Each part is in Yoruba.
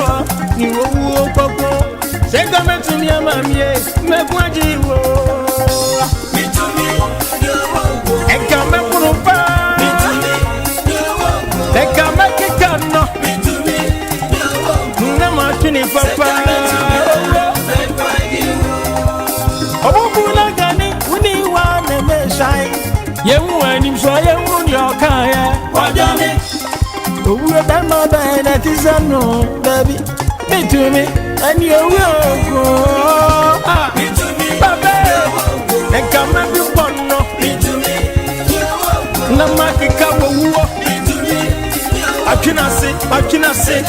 wo ni wo koko se gome tu mi amamie me kwaji wo mitumi yo wo e gome kurupa mitumi yo wo e gome kikano mitumi yo wo na ma tuni papa obubula gani uni wa na me shine yewu anim so yewu ni okaya wajani owu da ma ba na tizano baby mitumi and you will ah mitumi baba e kama bi ponno mitumi na makika wo mitumi akina se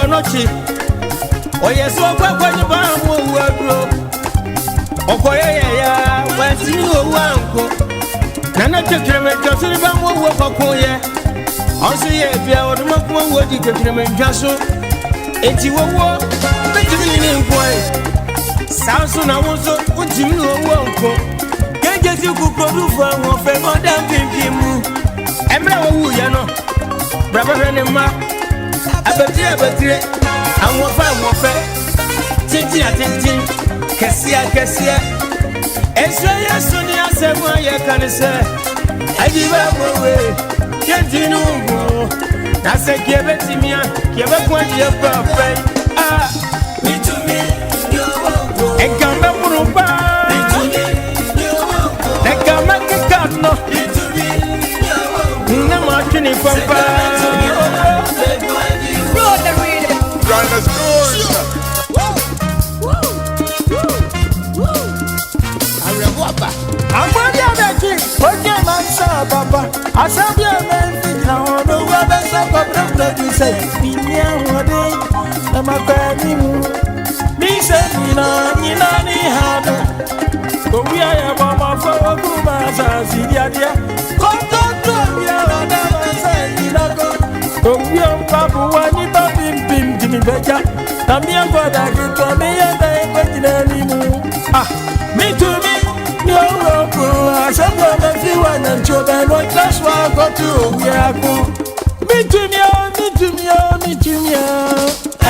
Nochi oye so kwakwa ni ba mu wadro okoye ya wati owu anko na na tekreme twasiri ba mu wo kokoye onso ye bia oduma ko wo di tekreme twaso eti wowo betimi ni nkoe sanso na wonso utimi owu anko gengesi ku produfu awon fe modern pimpimu emre owu ye no brabahwe ne ma abatire amofa tintin atintin kesia eso yesu ni asemu ye kanise ajiba mowe yentinu go na se kiebe timia kiebe kwaji e papa ah mitumi yo wo engamba muruba mitumi yo wo engamba kikano mitumi yo wo na ma tuni papa Let's go. I'm going to have a man, sir, Papa. I saw your man, now, no other sub of you say, be near one day, and my baby. Me said, ni hard. But we are a mama for a good as the idea. Come to me, I never say, you know, go. We are Papa, one in me beja na mi agoda gito mi yeda ekwejina nimu ah me to me yo wo asebo me fi wa na choda no just wa go to we aku me to me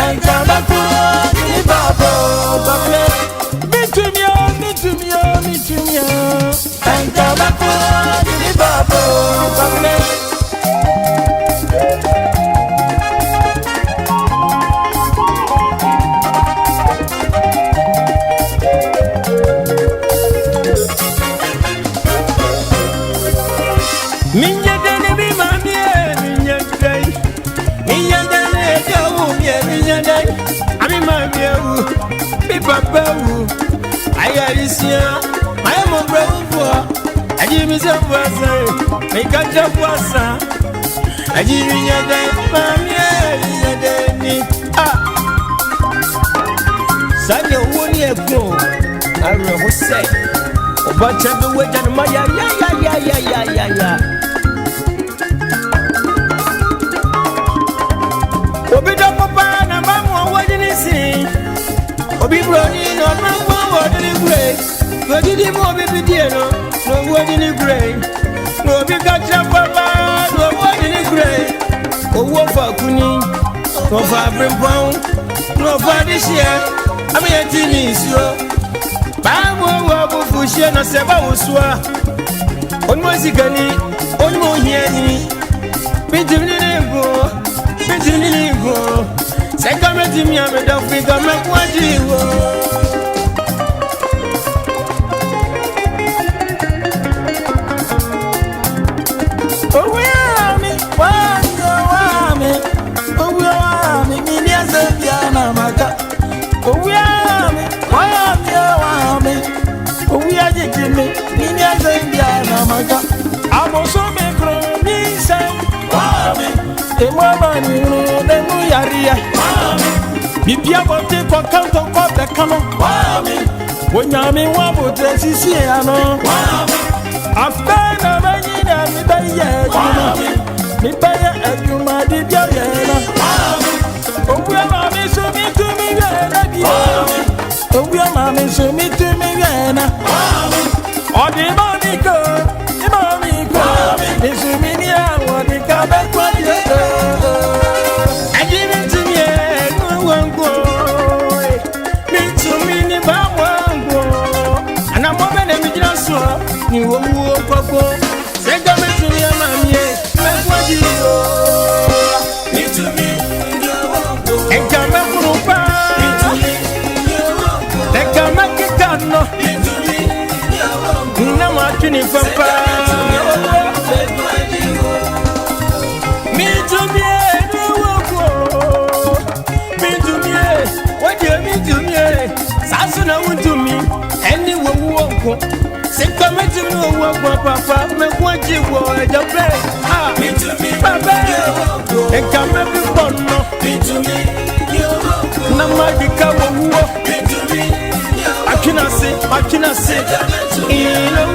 and come to ni babo bakle me to me and come to ni babo bakle Papa, I got this year. I am a brother. I give me some water. Make a job was I give me a day, mommy. Ah, Sunday, 1 year ago, I will say, but I'm the way to my ya. Obida papa na mama wajini si Obi broni no mama wajini great Wajini mo baby dieno no wajini great No obi kacha papa no wajini great Owo fa kuni no fa brimpon no fa this year Ami etini isio Bawo wo fushie no seba wosua Onmo sikani onmo hiani Bijimni ngo say come to me, I'm a dog, we come and watch you. Oh, we are me, oh, we are me, millions of Yanamaka. Oh, we are me, oh, we are getting me, millions of Yanamaka. I'm also making me say, the woman you the muyaria bibia bote kwa kanto kwa bekano when yami wabo tresisi ano after na banyina mi baye mi baya adwuma di bia yena owia ma mi so mi tu mi yena bi owia ma mi so mi tu mi yena odi ma mi ko mi so mi ni awon di ka be kwa ye ajimi tu mi e wango mi tu mi ni ba wango ana mo be na mi jira so ni wo wo koko se ga mi tu mi ama mi e me kwa ji o mi tu mi ni wango e ga me kuru pa mi tu mi ni wango e ga me ke kano mi tu mi ni wango na ma tuni papa Sasuna wutumi eni wo wo se kometi no wo papa me kwaji wo ejope ah mitumi papa e kame bi bonno mitumi na magika wo mitumi akina se ilo